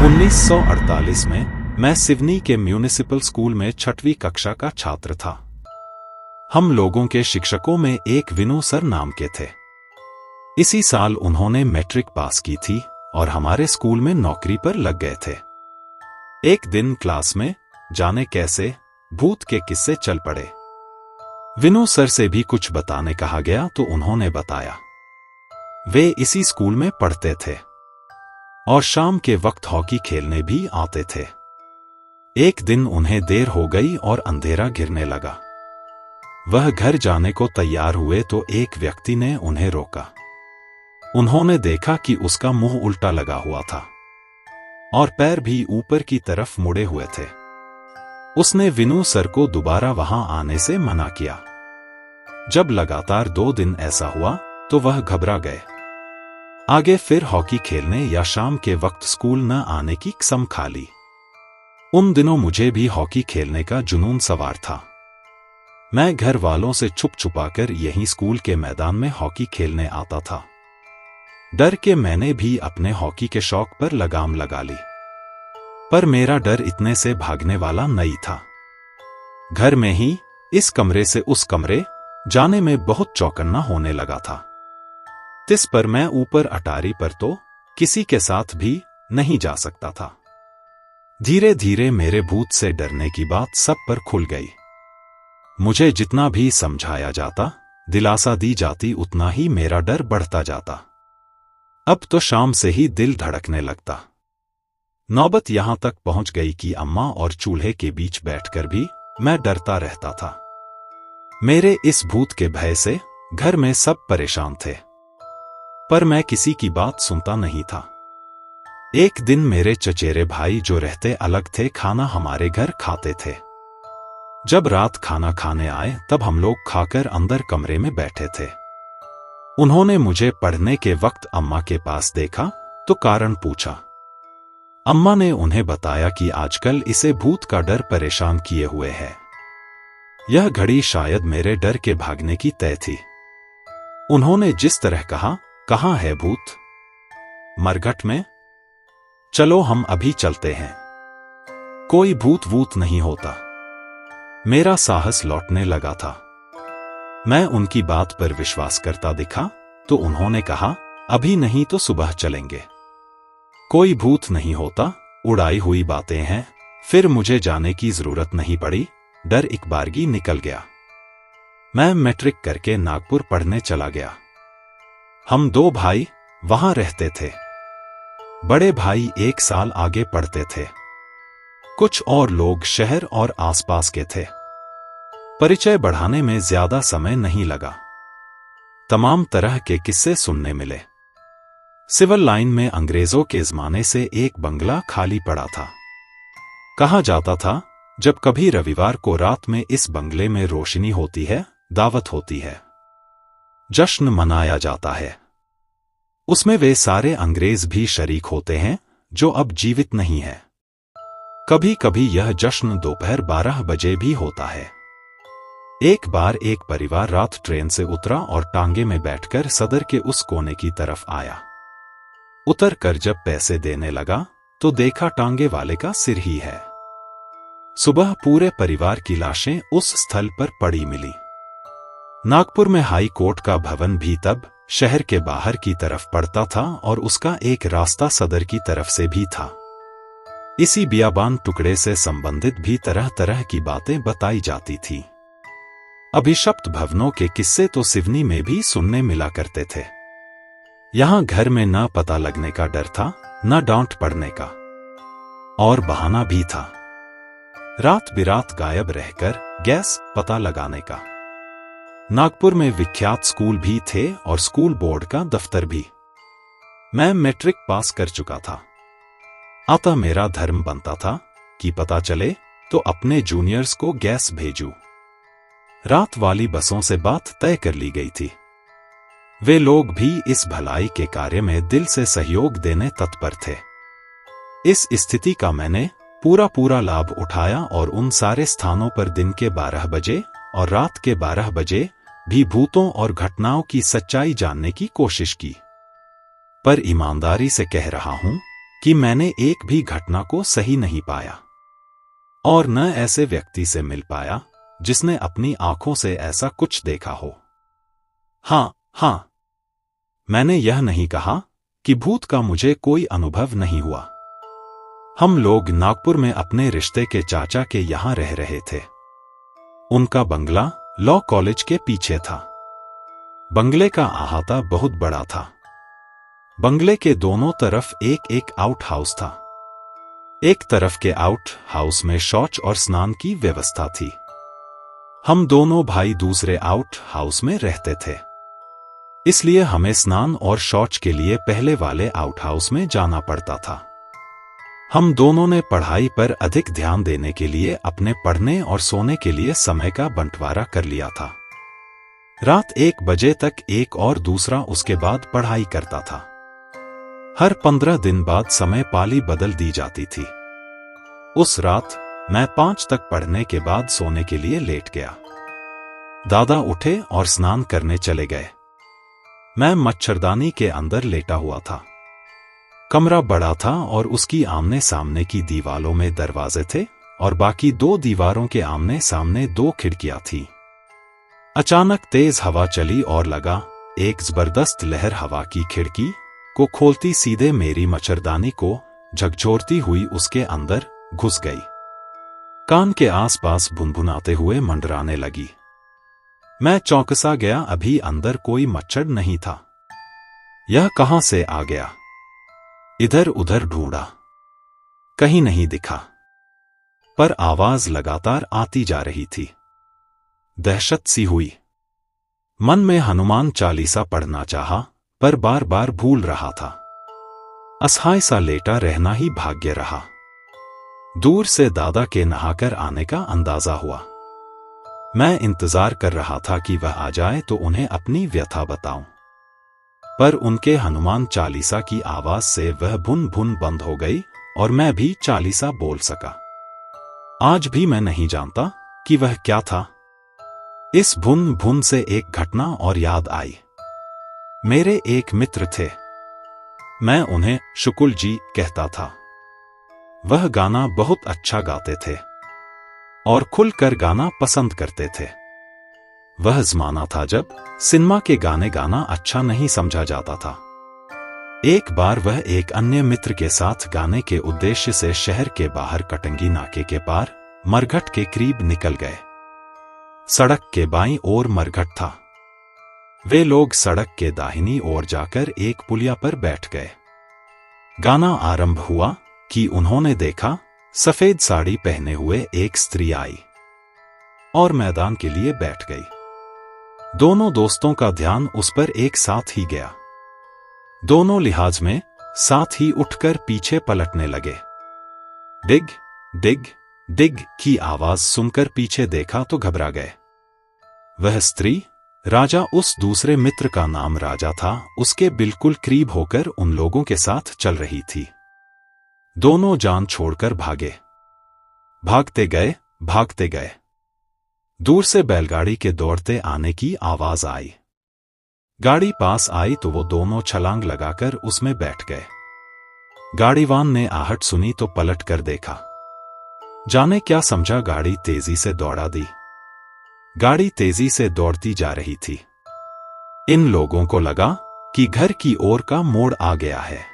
1948 में मैं सिवनी के म्यूनिसिपल स्कूल में 6वीं कक्षा का छात्र था। हम लोगों के शिक्षकों में एक विनू सर नाम के थे। इसी साल उन्होंने मैट्रिक पास की थी और हमारे स्कूल में नौकरी पर लग गए थे। एक दिन क्लास में जाने कैसे भूत के किस्से चल पड़े। विनू सर से भी कुछ बताने कहा गया तो उन्होंने बताया। वे इसी स्कूल में पढ़ते थे और शाम के वक्त हॉकी खेलने भी आते थे। एक दिन उन्हें देर हो गई और अंधेरा गिरने लगा। वह घर जाने को तैयार हुए तो एक व्यक्ति ने उन्हें रोका। उन्होंने देखा कि उसका मुंह उल्टा लगा हुआ था और पैर भी ऊपर की तरफ मुड़े हुए थे। उसने विनू सर को दोबारा वहां आने से मना किया। जब लगातार 2 दिन ऐसा हुआ तो वह घबरा गए। आगे फिर हॉकी खेलने या शाम के वक्त स्कूल न आने की कसम खा ली। उन दिनों मुझे भी हॉकी खेलने का जुनून सवार था। मैं घर वालों से छुप छुपाकर यहीं स्कूल के मैदान में हॉकी खेलने आता था। डर के मैंने भी अपने हॉकी के शौक पर लगाम लगा ली। पर मेरा डर इतने से भागने वाला नहीं था। घर में ही इस कमरे से उस कमरे जाने में बहुत चौकन्ना होने लगा था। तिस पर मैं ऊपर अटारी पर तो किसी के साथ भी नहीं जा सकता था। धीरे धीरे मेरे भूत से डरने की बात सब पर खुल गई। मुझे जितना भी समझाया जाता, दिलासा दी जाती, उतना ही मेरा डर बढ़ता जाता। अब तो शाम से ही दिल धड़कने लगता। नौबत यहां तक पहुंच गई कि अम्मा और चूल्हे के बीच बैठकर भी मैं डरता रहता था। मेरे इस भूत के भय से घर में सब परेशान थे, पर मैं किसी की बात सुनता नहीं था। एक दिन मेरे चचेरे भाई जो रहते अलग थे खाना हमारे घर खाते थे। जब रात खाना खाने आए तब हम लोग खाकर अंदर कमरे में बैठे थे। उन्होंने मुझे पढ़ने के वक्त अम्मा के पास देखा तो कारण पूछा। अम्मा ने उन्हें बताया कि आजकल इसे भूत का डर परेशान किए हुए है। यह घड़ी शायद मेरे डर के भागने की तय थी। उन्होंने जिस तरह कहा, कहाँ है भूत? मरघट में? चलो हम अभी चलते हैं। कोई भूत वूत नहीं होता। मेरा साहस लौटने लगा था। मैं उनकी बात पर विश्वास करता दिखा तो उन्होंने कहा, अभी नहीं तो सुबह चलेंगे। कोई भूत नहीं होता, उड़ाई हुई बातें हैं। फिर मुझे जाने की जरूरत नहीं पड़ी। डर एक बारगी निकल गया। मैं मैट्रिक करके नागपुर पढ़ने चला गया। हम 2 भाई वहां रहते थे। बड़े भाई 1 साल आगे पढ़ते थे। कुछ और लोग शहर और आसपास के थे। परिचय बढ़ाने में ज्यादा समय नहीं लगा। तमाम तरह के किस्से सुनने मिले। सिविल लाइन में अंग्रेजों के जमाने से एक बंगला खाली पड़ा था। कहा जाता था जब कभी रविवार को रात में इस बंगले में रोशनी होती है, दावत होती है, जश्न मनाया जाता है। उसमें वे सारे अंग्रेज भी शरीक होते हैं जो अब जीवित नहीं है। कभी कभी यह जश्न दोपहर 12 बजे भी होता है। एक बार एक परिवार रात ट्रेन से उतरा और टांगे में बैठकर सदर के उस कोने की तरफ आया। उतर कर जब पैसे देने लगा तो देखा टांगे वाले का सिर ही है। सुबह पूरे परिवार की लाशें उस स्थल पर पड़ी मिली। नागपुर में हाई कोर्ट का भवन भी तब शहर के बाहर की तरफ पड़ता था और उसका एक रास्ता सदर की तरफ से भी था। इसी बियाबान टुकड़े से संबंधित भी तरह तरह की बातें बताई जाती थी। अभिशप्त भवनों के किस्से तो सिवनी में भी सुनने मिला करते थे। यहां घर में न पता लगने का डर था, न डांट पड़ने का, और बहाना भी था रात बिरात गायब रहकर गैस पता लगाने का। नागपुर में विख्यात स्कूल भी थे और स्कूल बोर्ड का दफ्तर भी। मैं मैट्रिक पास कर चुका था। अतः मेरा धर्म बनता था कि पता चले तो अपने जूनियर्स को गैस भेजूं। रात वाली बसों से बात तय कर ली गई थी। वे लोग भी इस भलाई के कार्य में दिल से सहयोग देने तत्पर थे। इस स्थिति का मैंने पूरा लाभ उठाया और उन सारे स्थानों पर दिन के 12 बजे और रात के 12 बजे भी भूतों और घटनाओं की सच्चाई जानने की कोशिश की। पर ईमानदारी से कह रहा हूं, कि मैंने एक भी घटना को सही नहीं पाया और न ऐसे व्यक्ति से मिल पाया जिसने अपनी आंखों से ऐसा कुछ देखा हो। हाँ, मैंने यह नहीं कहा कि भूत का मुझे कोई अनुभव नहीं हुआ। हम लोग नागपुर में अपने रिश्ते के चाचा के यहां रह रहे थे। उनका बंगला लॉ कॉलेज के पीछे था। बंगले का अहाता बहुत बड़ा था। बंगले के दोनों तरफ एक एक आउट हाउस था। एक तरफ के आउट हाउस में शौच और स्नान की व्यवस्था थी। हम दोनों भाई दूसरे आउट हाउस में रहते थे, इसलिए हमें स्नान और शौच के लिए पहले वाले आउट हाउस में जाना पड़ता था। हम दोनों ने पढ़ाई पर अधिक ध्यान देने के लिए अपने पढ़ने और सोने के लिए समय का बंटवारा कर लिया था। रात 1 बजे तक एक और दूसरा उसके बाद पढ़ाई करता था। हर 15 दिन बाद समय पाली बदल दी जाती थी। उस रात मैं 5 तक पढ़ने के बाद सोने के लिए लेट गया। दादा उठे और स्नान करने चले गए। मैं मच्छरदानी के अंदर लेटा हुआ था। कमरा बड़ा था और उसकी आमने सामने की दीवारों में दरवाजे थे और बाकी 2 दीवारों के आमने सामने 2 खिड़कियां थीं। अचानक तेज हवा चली और लगा एक जबरदस्त लहर हवा की खिड़की को खोलती सीधे मेरी मच्छरदानी को झकझोरती हुई उसके अंदर घुस गई। कान के आसपास भुनभुनाते हुए मंडराने लगी। मैं चौंकसा गया। अभी अंदर कोई मच्छर नहीं था। यह कहां से आ गया? इधर उधर ढूंढा, कहीं नहीं दिखा, पर आवाज लगातार आती जा रही थी। दहशत सी हुई। मन में हनुमान चालीसा पढ़ना चाहा, पर बार बार भूल रहा था। असहाय सा लेटा रहना ही भाग्य रहा। दूर से दादा के नहाकर आने का अंदाजा हुआ। मैं इंतजार कर रहा था कि वह आ जाए तो उन्हें अपनी व्यथा बताऊं, पर उनके हनुमान चालीसा की आवाज से वह भुन भुन बंद हो गई और मैं भी चालीसा बोल सका। आज भी मैं नहीं जानता कि वह क्या था। इस भुन भुन से एक घटना और याद आई। मेरे एक मित्र थे। मैं उन्हें शुकुल जी कहता था। वह गाना बहुत अच्छा गाते थे और खुलकर गाना पसंद करते थे। वह जमाना था जब सिनेमा के गाने गाना अच्छा नहीं समझा जाता था। एक बार वह एक अन्य मित्र के साथ गाने के उद्देश्य से शहर के बाहर कटंगी नाके के पार मरघट के करीब निकल गए। सड़क के बाईं ओर मरघट था। वे लोग सड़क के दाहिनी ओर जाकर एक पुलिया पर बैठ गए। गाना आरंभ हुआ कि उन्होंने देखा सफेद साड़ी पहने हुए एक स्त्री आई और मैदान के लिए बैठ गई। दोनों दोस्तों का ध्यान उस पर एक साथ ही गया। दोनों लिहाज में साथ ही उठकर पीछे पलटने लगे। डिग डिग डिग की आवाज सुनकर पीछे देखा तो घबरा गए। वह स्त्री राजा, उस दूसरे मित्र का नाम राजा था, उसके बिल्कुल करीब होकर उन लोगों के साथ चल रही थी। दोनों जान छोड़कर भागे। भागते गए। दूर से बैलगाड़ी के दौड़ते आने की आवाज आई। गाड़ी पास आई तो वो दोनों छलांग लगाकर उसमें बैठ गए। गाड़ीवान ने आहट सुनी तो पलट कर देखा। जाने क्या समझा, गाड़ी तेजी से दौड़ा दी। गाड़ी तेजी से दौड़ती जा रही थी। इन लोगों को लगा कि घर की ओर का मोड़ आ गया है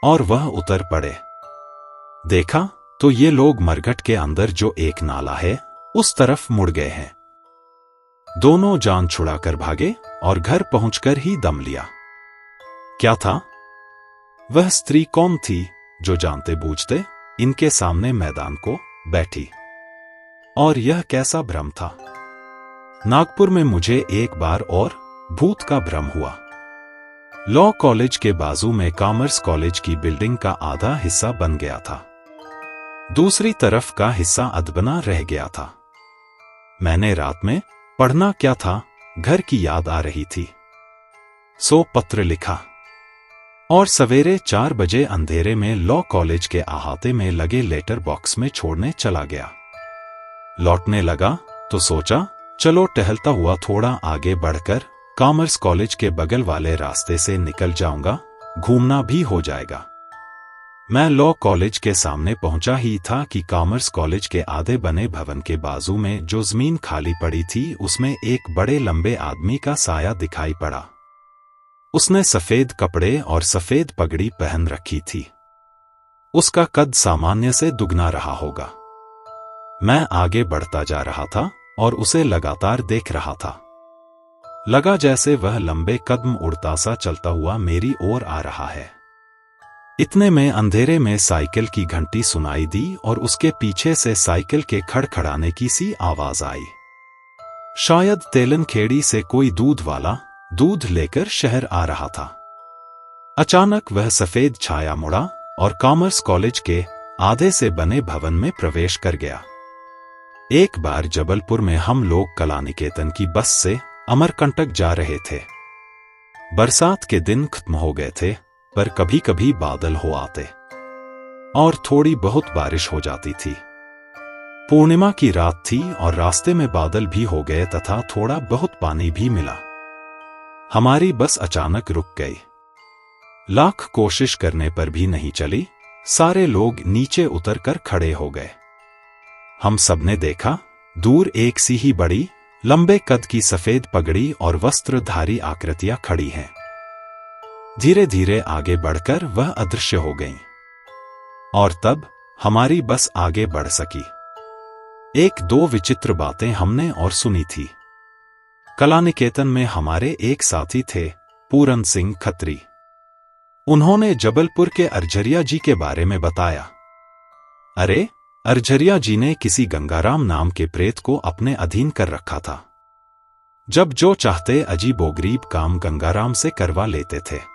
और वह उतर पड़े। देखा तो ये लोग मरघट के अंदर जो एक नाला है उस तरफ मुड़ गए हैं। दोनों जान छुड़ाकर भागे और घर पहुंचकर ही दम लिया। क्या था? वह स्त्री कौन थी जो जानते बूझते इनके सामने मैदान को बैठी? और यह कैसा भ्रम था? नागपुर में मुझे एक बार और भूत का भ्रम हुआ। लॉ कॉलेज के बाजू में कॉमर्स कॉलेज की बिल्डिंग का आधा हिस्सा बन गया था। दूसरी तरफ का हिस्सा अधबना रह गया था। मैंने रात में पढ़ना क्या था, घर की याद आ रही थी, सो पत्र लिखा और सवेरे 4 बजे अंधेरे में लॉ कॉलेज के अहाते में लगे लेटर बॉक्स में छोड़ने चला गया। लौटने लगा तो सोचा चलो टहलता हुआ थोड़ा आगे बढ़कर कॉमर्स कॉलेज के बगल वाले रास्ते से निकल जाऊंगा, घूमना भी हो जाएगा। मैं लॉ कॉलेज के सामने पहुंचा ही था कि कॉमर्स कॉलेज के आधे बने भवन के बाजू में जो जमीन खाली पड़ी थी उसमें एक बड़े लंबे आदमी का साया दिखाई पड़ा। उसने सफेद कपड़े और सफेद पगड़ी पहन रखी थी। उसका कद सामान्य से दुगना रहा होगा। मैं आगे बढ़ता जा रहा था और उसे लगातार देख रहा था। लगा जैसे वह लंबे कदम उड़ता सा चलता हुआ मेरी ओर आ रहा है। इतने में अंधेरे में साइकिल की घंटी सुनाई दी और उसके पीछे से साइकिल के खड़खड़ाने की सी आवाज आई। शायद तेलन खेड़ी से कोई दूध वाला दूध लेकर शहर आ रहा था। अचानक वह सफेद छाया मुड़ा और कॉमर्स कॉलेज के आधे से बने भवन में प्रवेश कर गया। एक बार जबलपुर में हम लोग कलानिकेतन की बस से अमरकंटक जा रहे थे। बरसात के दिन खत्म हो गए थे, पर कभी कभी बादल हो आते और थोड़ी बहुत बारिश हो जाती थी। पूर्णिमा की रात थी और रास्ते में बादल भी हो गए तथा थोड़ा बहुत पानी भी मिला। हमारी बस अचानक रुक गई। लाख कोशिश करने पर भी नहीं चली। सारे लोग नीचे उतरकर खड़े हो गए। हम सबने देखा, दूर एक सी ही बड़ी लंबे कद की सफेद पगड़ी और वस्त्रधारी आकृतियां खड़ी हैं। धीरे धीरे आगे बढ़कर वह अदृश्य हो गईं। और तब हमारी बस आगे बढ़ सकी। एक दो विचित्र बातें हमने और सुनी थी। कलानिकेतन में हमारे एक साथी थे, पूरन सिंह खत्री। उन्होंने जबलपुर के अर्झरिया जी के बारे में बताया। अरे, अर्झरिया जी ने किसी गंगाराम नाम के प्रेत को अपने अधीन कर रखा था। जब जो चाहते अजीबोगरीब काम गंगाराम से करवा लेते थे।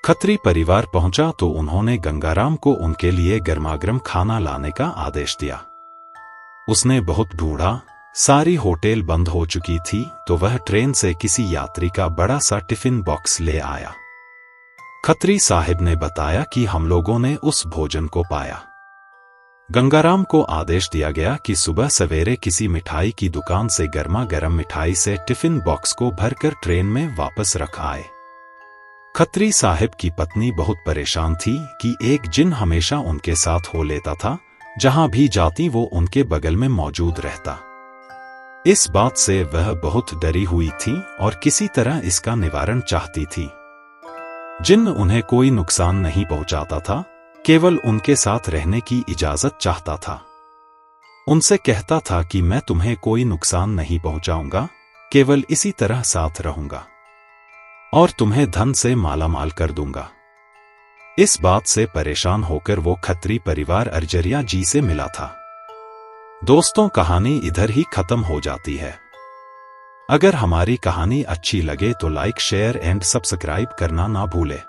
खत्री परिवार पहुंचा तो उन्होंने गंगाराम को उनके लिए गर्मागर्म खाना लाने का आदेश दिया। उसने बहुत ढूंढा, सारी होटल बंद हो चुकी थी, तो वह ट्रेन से किसी यात्री का बड़ा सा टिफिन बॉक्स ले आया। खत्री साहिब ने बताया कि हम लोगों ने उस भोजन को पाया। गंगाराम को आदेश दिया गया कि सुबह सवेरे किसी मिठाई की दुकान से गर्मा गर्म मिठाई से टिफिन बॉक्स को भरकर ट्रेन में वापस रख आए। खत्री साहिब की पत्नी बहुत परेशान थी कि एक जिन हमेशा उनके साथ हो लेता था, जहां भी जाती वो उनके बगल में मौजूद रहता। इस बात से वह बहुत डरी हुई थी और किसी तरह इसका निवारण चाहती थी। जिन उन्हें कोई नुकसान नहीं पहुंचाता था, केवल उनके साथ रहने की इजाजत चाहता था। उनसे कहता था कि मैं तुम्हें कोई नुकसान नहीं पहुंचाऊंगा, केवल इसी तरह साथ रहूंगा और तुम्हें धन से मालामाल कर दूंगा। इस बात से परेशान होकर वो खत्री परिवार अर्झरिया जी से मिला था। दोस्तों, कहानी इधर ही खत्म हो जाती है। अगर हमारी कहानी अच्छी लगे तो लाइक, शेयर एंड सब्सक्राइब करना ना भूले।